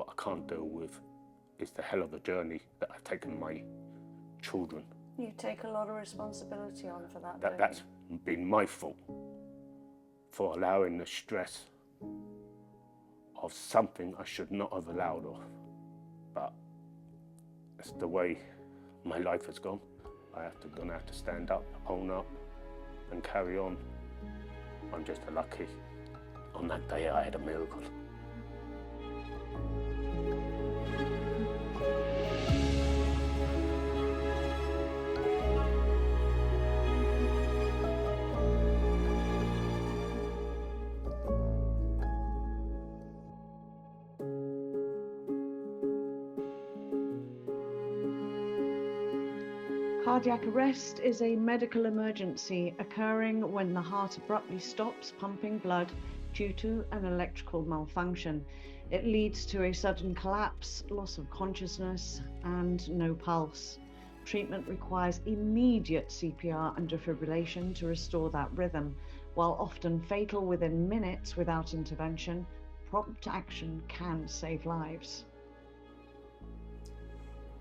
what I can't deal with is the hell of a journey that I've taken my children. You take a lot of responsibility on for that, don't That's been my fault for allowing the stress of something I should not have allowed of. But it's the way my life has gone. Gonna have to stand up, own up, and carry on. I'm just lucky. On that day, I had a miracle. Cardiac arrest is a medical emergency occurring when the heart abruptly stops pumping blood due to an electrical malfunction. It leads to a sudden collapse, loss of consciousness, and no pulse. Treatment requires immediate CPR and defibrillation to restore that rhythm. While often fatal within minutes without intervention, prompt action can save lives.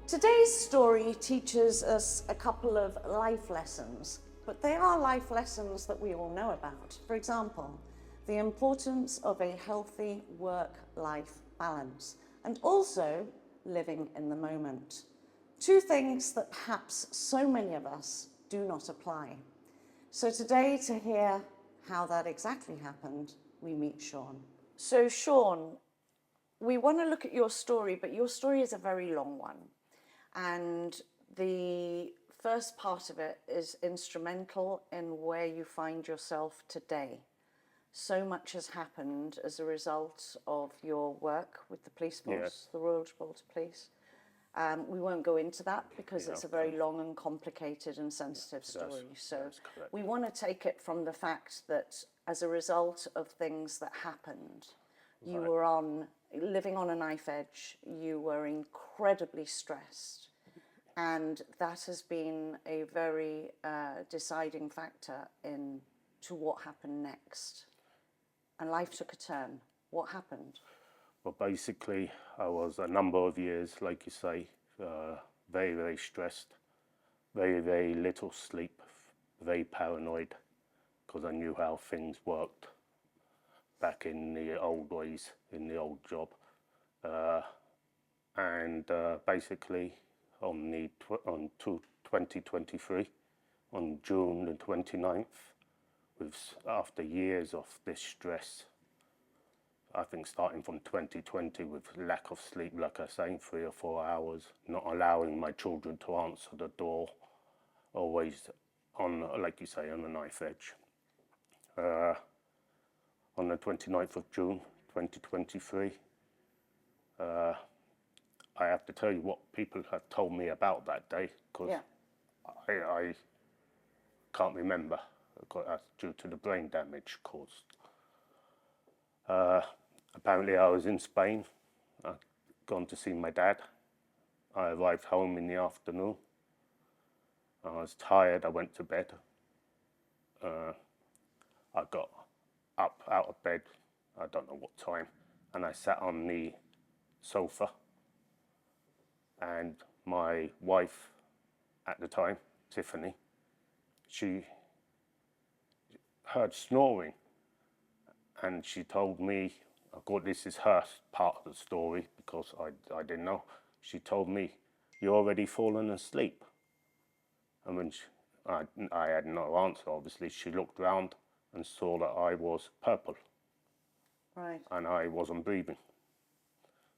Today's story teaches us a couple of life lessons, but they are life lessons that we all know about. For example, the importance of a healthy work-life balance, and also living in the moment. Two things that perhaps so many of us do not apply. So today, to hear how that exactly happened, we meet Sean. So Sean, we want to look at your story, but your story is a very long one. And the first part of it is instrumental in where you find yourself today. So much has happened as a result of your work with the police force, the Royal Gibraltar Police. We won't go into that because it's a very long and complicated and sensitive story. So we want to take it from the fact that as a result of things that happened, you were living on a knife edge, you were incredibly stressed, and that has been a very deciding factor to what happened next. And life took a turn. What happened? Well, basically, I was a number of years, like you say, very, very stressed, very, very little sleep, very paranoid, because I knew how things worked back in the old days, in the old job. Basically, on 2023, on June the 29th, after years of this stress, I think starting from 2020 with lack of sleep, like I say, 3 or 4 hours, not allowing my children to answer the door, always on, like you say, on a knife edge. On the 29th of June 2023, I have to tell you what people have told me about that day, because I can't remember, due to the brain damage caused. Apparently I was in Spain. I'd gone to see my dad. I arrived home in the afternoon. I was tired, I went to bed. I got up out of bed, I don't know what time, and I sat on the sofa, and my wife at the time, Tiffany, she heard snoring, and she told me, of course this is her part of the story because I didn't know, she told me, "You're already fallen asleep." And when I had no answer, obviously, she looked round and saw that I was purple. Right. And I wasn't breathing.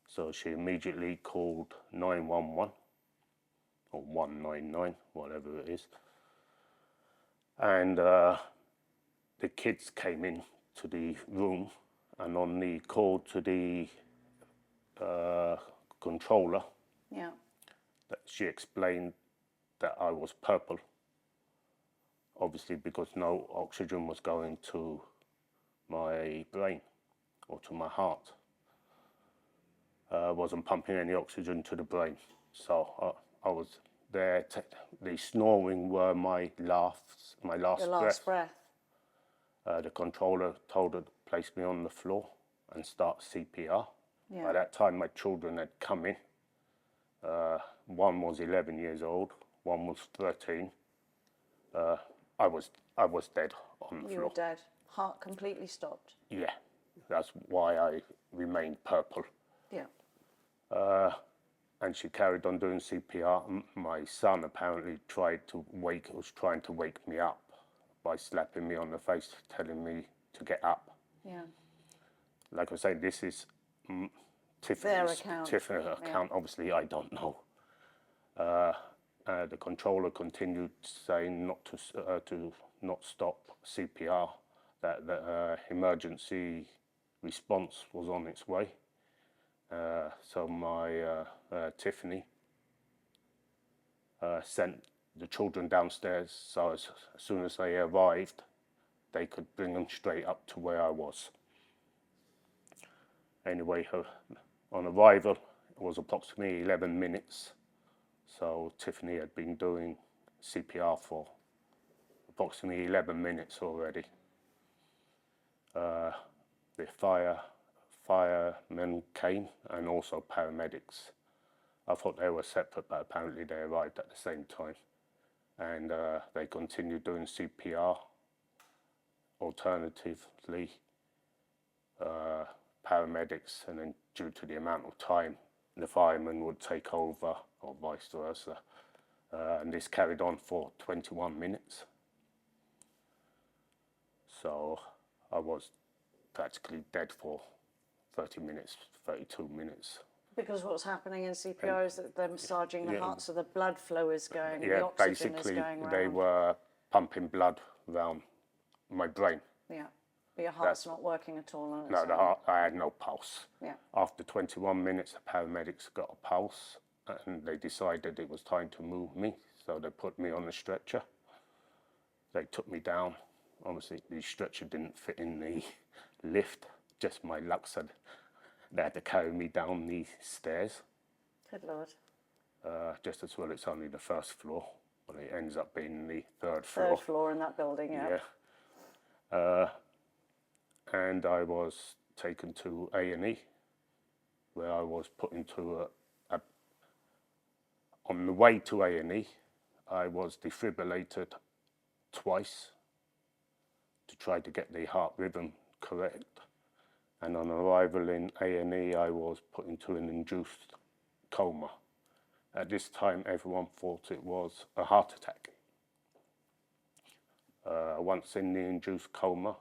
So she immediately called 911 or 199, whatever it is. And the kids came in to the room, and on the call to the controller, that she explained that I was purple, obviously because no oxygen was going to my brain or to my heart. Wasn't pumping any oxygen to the brain. So I was there, the snoring were my last breath. The controller told her to place me on the floor and start CPR. By that time, my children had come in. One was 11 years old, one was 13. I was dead on the You floor. were dead. Heart completely stopped. Yeah, that's why I remained purple. Yeah. And she carried on doing CPR. My son apparently was trying to wake me up by slapping me on the face, telling me to get up. Yeah. Like I say, this is Tiffany's account. account. Obviously, I don't know. The controller continued saying not to not stop CPR, that the emergency response was on its way. So my Tiffany sent the children downstairs, so as soon as they arrived, they could bring them straight up to where I was. Anyway, on arrival, it was approximately 11 minutes. So Tiffany had been doing CPR for approximately 11 minutes already. The firemen came and also paramedics. I thought they were separate, but apparently they arrived at the same time. And they continued doing CPR. Alternatively, paramedics, and then due to the amount of time, the firemen would take over, or vice versa. And this carried on for 21 minutes. So I was practically dead for 30 minutes, 32 minutes. Because what's happening in CPR is that they're massaging the heart, so the blood flow is going, Yeah, the oxygen is basically going around. they were pumping blood around my brain. Yeah, but your heart's not working at all on its No, own. the heart, I had no pulse. Yeah. After 21 minutes, the paramedics got a pulse, and they decided it was time to move me, so they put me on the stretcher. They took me down. Obviously, the stretcher didn't fit in the lift, just my luck said they had to carry me down the stairs. Good Lord. Just as well, it's only the first floor, but it ends up being the third floor. Third floor in that building, yeah. Yeah. And I was taken to A&E, where I was put into on the way to A&E, I was defibrillated twice to try to get the heart rhythm correct. And on arrival in A&E, I was put into an induced coma. At this time, everyone thought it was a heart attack. Once in the induced coma,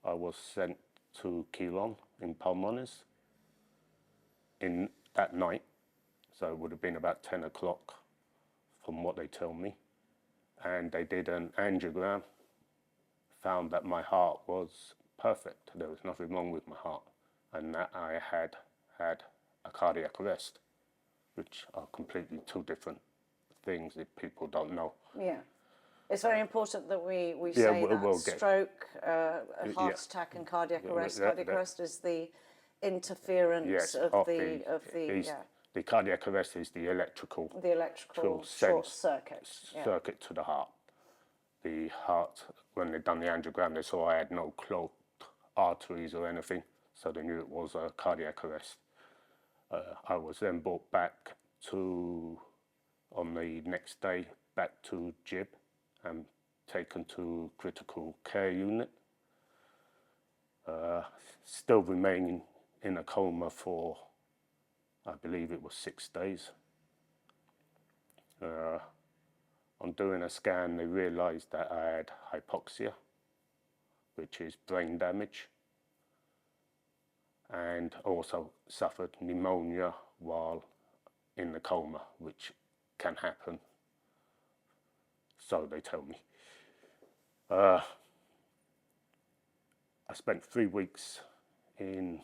I was sent to Keelon in Pulmones in that night. So it would have been about 10 o'clock from what they tell me. And they did an angiogram, found that my heart was perfect. There was nothing wrong with my heart. And that I had had a cardiac arrest, which are completely two different things that people don't know. Yeah. It's very important that we say that stroke, a heart attack and cardiac arrest. Cardiac arrest is the interference of the cardiac arrest is the electrical short circuit to the heart. The heart, when they done the angiogram, they saw I had no clogged arteries or anything, so they knew it was a cardiac arrest. I was then brought back on the next day, back to Jib and taken to critical care unit. Still remaining in a coma for, I believe it was 6 days. On doing a scan, they realized that I had hypoxia, which is brain damage, and also suffered pneumonia while in the coma, which can happen, so they tell me. I spent 3 weeks in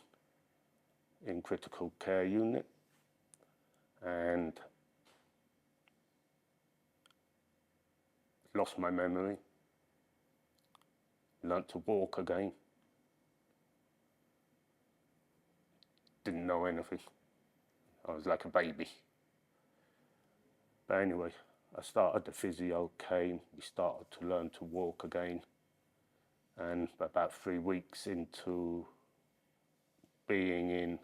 critical care unit, and lost my memory, learnt to walk again, didn't know anything. I was like a baby. But anyway, I started, the physio came, we started to learn to walk again, and about 3 weeks into being in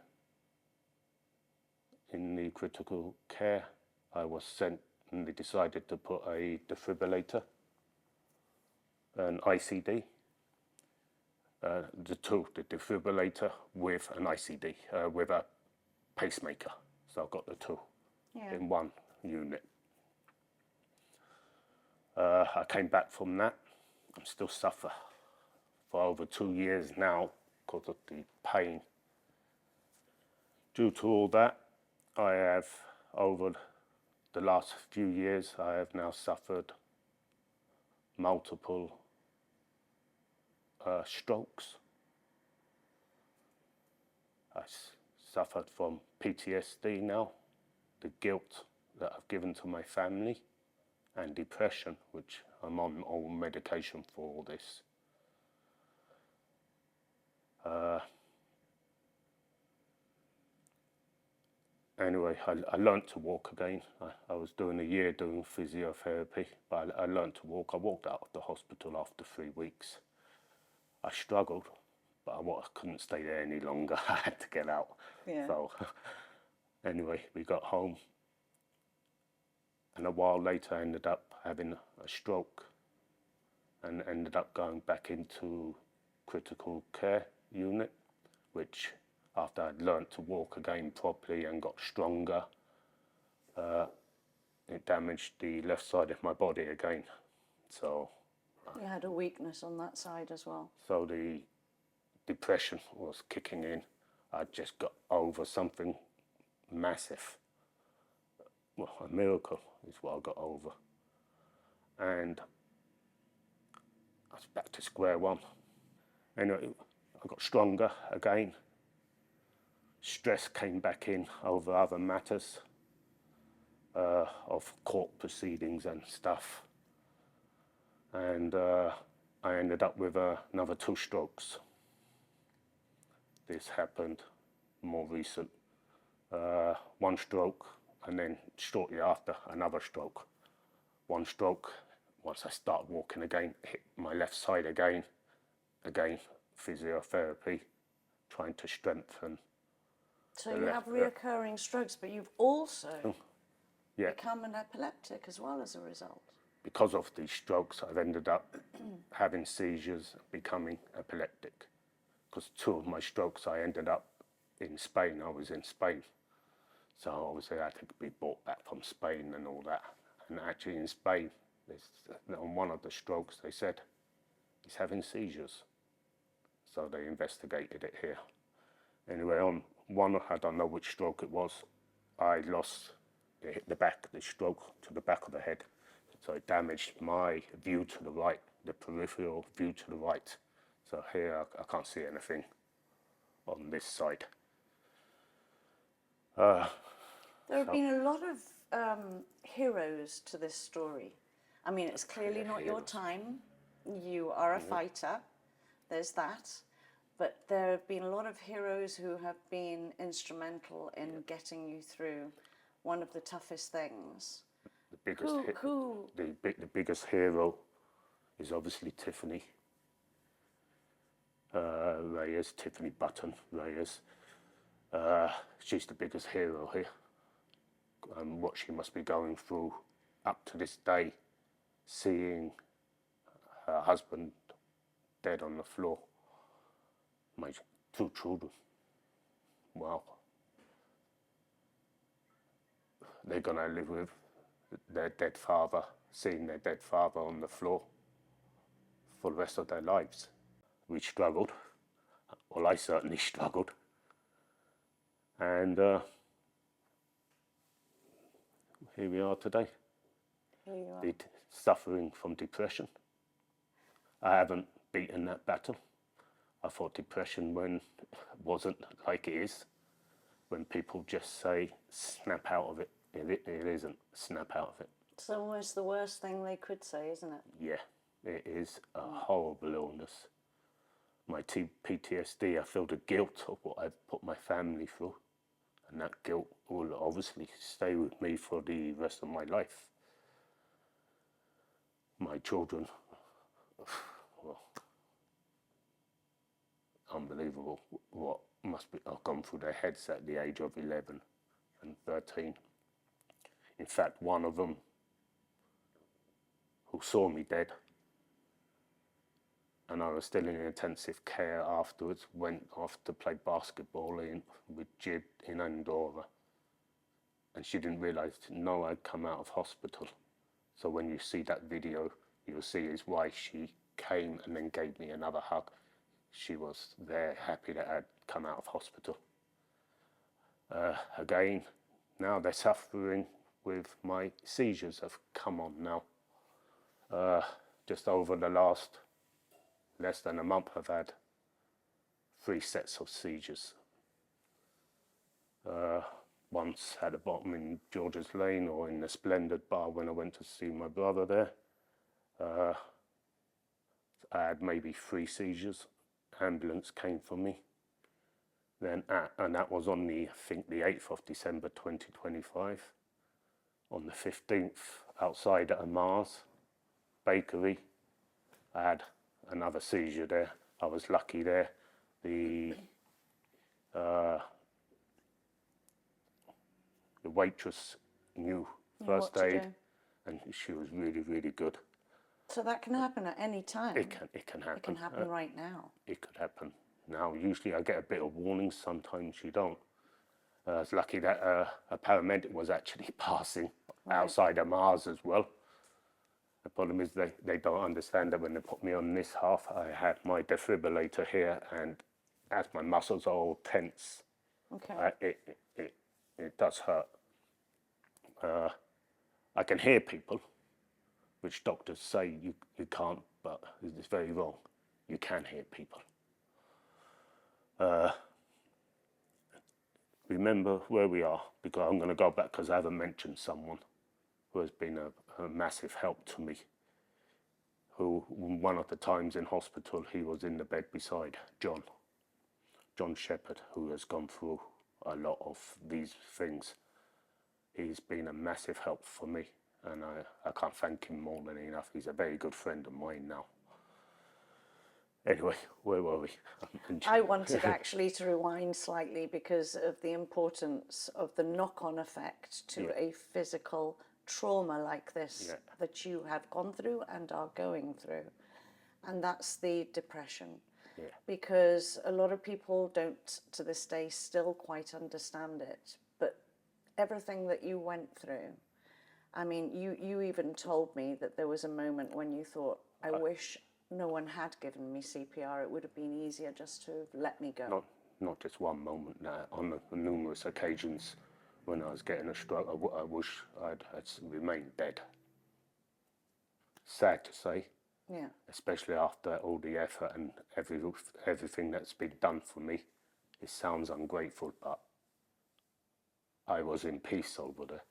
in the critical care, I was sent and they decided to put a defibrillator, an ICD, the defibrillator with an ICD, with a pacemaker. So I've got the two in one unit. I came back from that. I'm still suffer for over 2 years now because of the pain. Due to all that, I have, over the last few years, I have now suffered multiple strokes. I suffered from PTSD now, the guilt that I've given to my family, and depression, which I'm on all medication for all this. Anyway, I learned to walk again. I was doing a year doing physiotherapy, but I learned to walk. I walked out of the hospital after 3 weeks. I struggled, but I couldn't stay there any longer. I had to get out. Yeah. So anyway, we got home. And a while later, I ended up having a stroke and ended up going back into critical care unit, which after I'd learnt to walk again properly and got stronger, it damaged the left side of my body again. So You had a weakness on that side as well. So the depression was kicking in. I just got over something massive. Well, a miracle is what I got over. And I was back to square one. Anyway, I got stronger again. Stress came back in over other matters of court proceedings and stuff. And I ended up with another 2 strokes. This happened more recent. 1 stroke, and then shortly after, another stroke. 1 stroke, once I started walking again, hit my left side again, physiotherapy, trying to strengthen. So you have reoccurring strokes, but you've also become an epileptic as well as a result. Because of these strokes, I've ended up having seizures, becoming epileptic. Because 2 of my strokes, I ended up in Spain. I was in Spain. So obviously I had to be brought back from Spain and all that. And actually in Spain, on one of the strokes, they said, he's having seizures. So they investigated it here. Anyway, on one, I don't know which stroke it was, I lost, it hit the stroke to the back of the head. So it damaged my view to the right, the peripheral view to the right. So here I can't see anything on this side. There have been a lot of heroes to this story. I mean, it's clearly not your time. You are a fighter, there's that. But there have been a lot of heroes who have been instrumental in getting you through one of the toughest things. The biggest hero is obviously Tiffany Reyes, Tiffany Button Reyes. She's the biggest hero here. And what she must be going through up to this day, seeing her husband dead on the floor. My 2 children. Wow. They're gonna live with their dead father, seeing their dead father on the floor for the rest of their lives. We struggled. Well, I certainly struggled. And here we are today. Here you are. Suffering from depression. I haven't beaten that battle. I thought depression wasn't like it is. When people just say, snap out of it, it isn't snap out of it. It's almost the worst thing they could say, isn't it? Yeah, it is a horrible illness. My PTSD, I feel the guilt of what I've put my family through. And that guilt will obviously stay with me for the rest of my life. My children, well, unbelievable what must be I've gone through their heads at the age of 11 and 13. In fact, one of them who saw me dead, and I was still in intensive care afterwards, went off to play basketball with Jid in Andorra. And she didn't realise, no, I'd come out of hospital. So when you see that video, you'll see his wife, she came and then gave me another hug. She was there, happy that I'd come out of hospital. Again, now they're suffering with my seizures have come on now. Just over the last less than a month, I've had 3 sets of seizures. Once at the bottom in George's Lane, or in the Splendid Bar when I went to see my brother there. I had maybe 3 seizures. Ambulance came for me. Then, and that was on I think the 8th of December 2025. On the 15th, outside at a Mars bakery, I had another seizure there. I was lucky there. The waitress knew first aid, and she was really, really good. So that can happen at any time? It can happen. It can happen right now? It could happen now. Usually I get a bit of warning, sometimes you don't. I was lucky that a paramedic was actually passing outside of Mars as well. The problem is they don't understand that when they put me on this half, I had my defibrillator here, and as my muscles are all tense, it does hurt. I can hear people, which doctors say you can't, but it's very wrong. You can hear people. Remember where we are, because I'm going to go back because I haven't mentioned someone who has been a massive help to me. Who, one of the times in hospital, he was in the bed beside John Shepherd, who has gone through a lot of these things. He's been a massive help for me, and I can't thank him more than enough. He's a very good friend of mine now. Anyway, where were we? I wanted actually to rewind slightly because of the importance of the knock-on effect to a physical trauma like this that you have gone through and are going through. And that's the depression. Yeah. Because a lot of people don't, to this day, still quite understand it. But everything that you went through, I mean, you even told me that there was a moment when you thought, I wish no one had given me CPR. It would have been easier just to let me go. Not just one moment. On numerous occasions when I was getting a stroke, I wish I'd remained dead. Sad to say. Yeah. Especially after all the effort and everything that's been done for me. It sounds ungrateful, but I was in peace over there.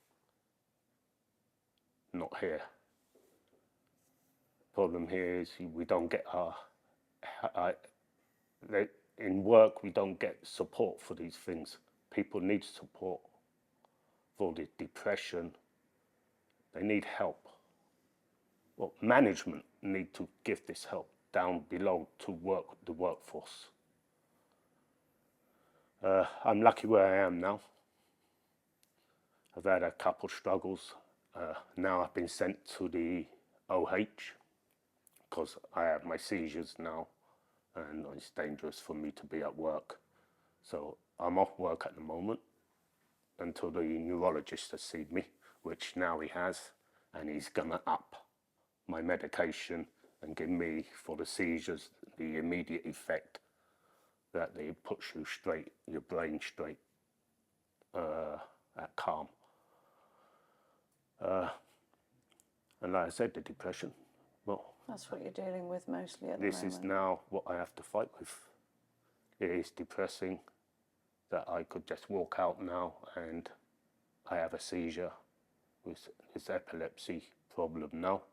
Not here. Problem here is we don't get in work we don't get support for these things. People need support for the depression. They need help. Well, management need to give this help down below to the workforce. I'm lucky where I am now. I've had a couple struggles. Now I've been sent to the OH because I have my seizures now, and it's dangerous for me to be at work. So I'm off work at the moment until the neurologist has seen me, which now he has, and he's gonna up my medication and give me, for the seizures, the immediate effect that they puts you straight, your brain straight at calm. And like I said, the depression, well, that's what you're dealing with mostly at the moment. This is now what I have to fight with. It is depressing that I could just walk out now and I have a seizure with this epilepsy problem now.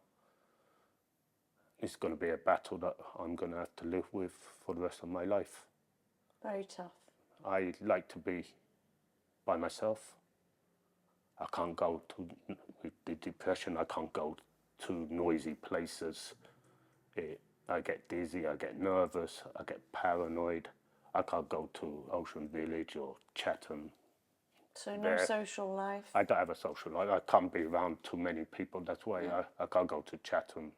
It's going to be a battle that I'm going to have to live with for the rest of my life. Very tough. I like to be by myself. I can't go to, with the depression, I can't go to noisy places. I get dizzy, I get nervous, I get paranoid. I can't go to Ocean Village or Chatham So no there. social life? I don't have a social life. I can't be around too many people. That's why I can't go to Chatham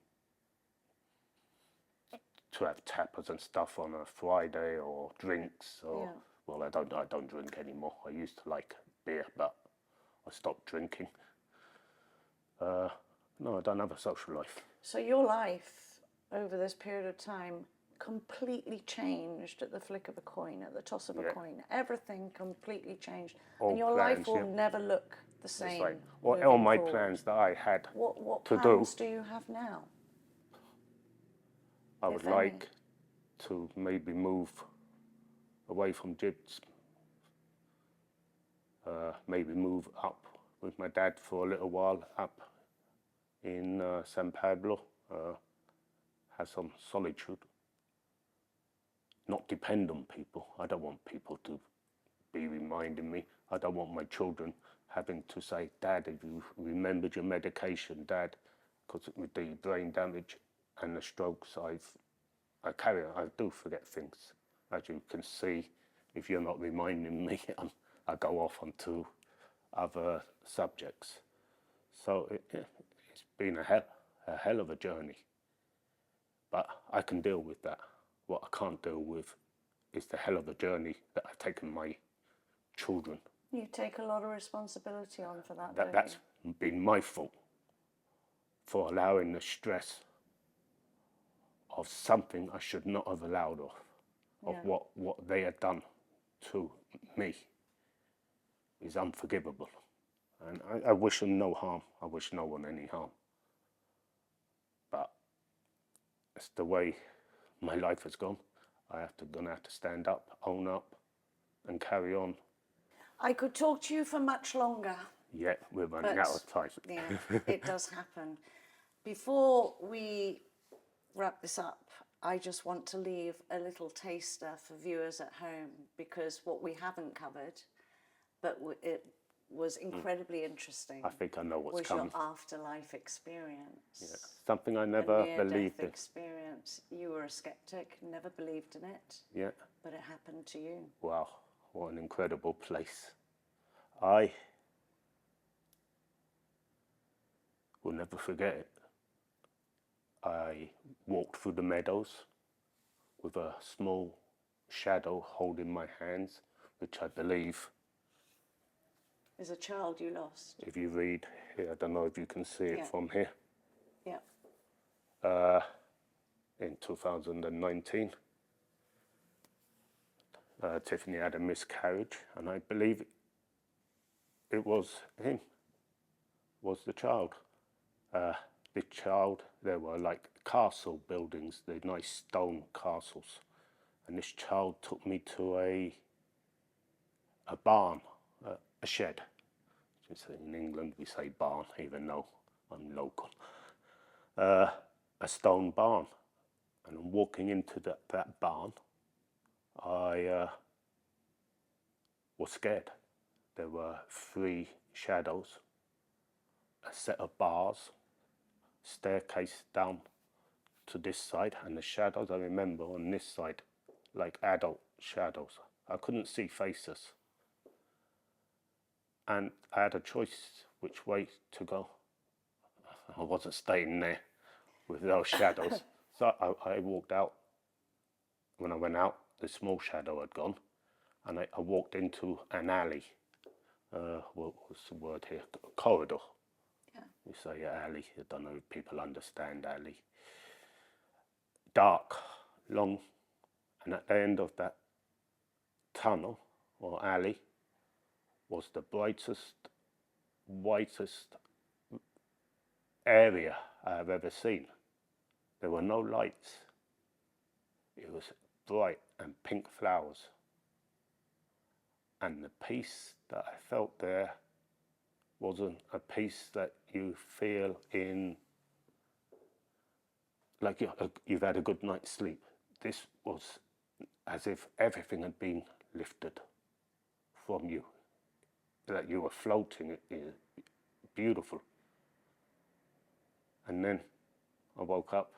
to have tapas and stuff on a Friday or drinks or well, I don't drink anymore. I used to like beer, but I stopped drinking. No, I don't have a social life. So your life over this period of time completely changed at the flick of a coin, at the toss of a coin. Everything completely changed. And your life will never look the same. Like, all my plans that I had what to plans do you have now? I would like to maybe move away from Gibbs, maybe move up with my dad for a little while up in San Pablo, have some solitude, not depend on people. I don't want people to be reminding me. I don't want my children having to say, Dad, have you remembered your medication, Dad? Because with the brain damage and the strokes I do forget things. As you can see, if you're not reminding me, I go off onto other subjects. So it's been a hell of a journey. But I can deal with that. What I can't deal with is the hell of a journey that I've taken my children. You take a lot of responsibility on for that, That's been my fault for allowing the stress of something I should not have allowed of what they had done to me is unforgivable. And I wish them no harm. I wish no one any harm. But it's the way my life has gone. Gonna have to stand up, own up, and carry on. I could talk to you for much longer. Yeah, we're running out of time. Yeah, it does happen. Before we wrap this up, I just want to leave a little taster for viewers at home, because what we haven't covered, but it was incredibly interesting. I think I know what's coming. Was your afterlife experience. Yeah. Something I never believed in. Experience. You were a skeptic, never believed in it. Yeah. But it happened to you. Wow, what an incredible place. I will never forget it. I walked through the meadows with a small shadow holding my hands, which I believe is a child you lost. If you read here, I don't know if you can see it from here. Yeah. In 2019, Tiffany had a miscarriage, and I believe it was him, was the child. The child, there were like castle buildings, the nice stone castles, and this child took me to a barn, a shed. In England we say barn, even though I'm local. A stone barn, and walking into that barn, I was scared. There were 3 shadows, a set of bars, staircase down to this side, and the shadows I remember on this side, like adult shadows. I couldn't see faces. And I had a choice which way to go. I wasn't staying there with those shadows. So I walked out. When I went out, the small shadow had gone, and I walked into an alley. What was the word here? Corridor. Yeah. We say alley. I don't know if people understand alley. Dark, long, and at the end of that tunnel or alley was the brightest, whitest area I have ever seen. There were no lights. It was bright and pink flowers. And the peace that I felt there wasn't a peace that you feel in, like you've had a good night's sleep. This was as if everything had been lifted from you, that you were floating. Beautiful. And then I woke up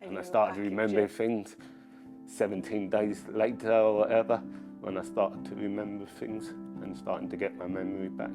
and I started remembering things 17 days later or whatever, when I started to remember things. and starting to get my memory back.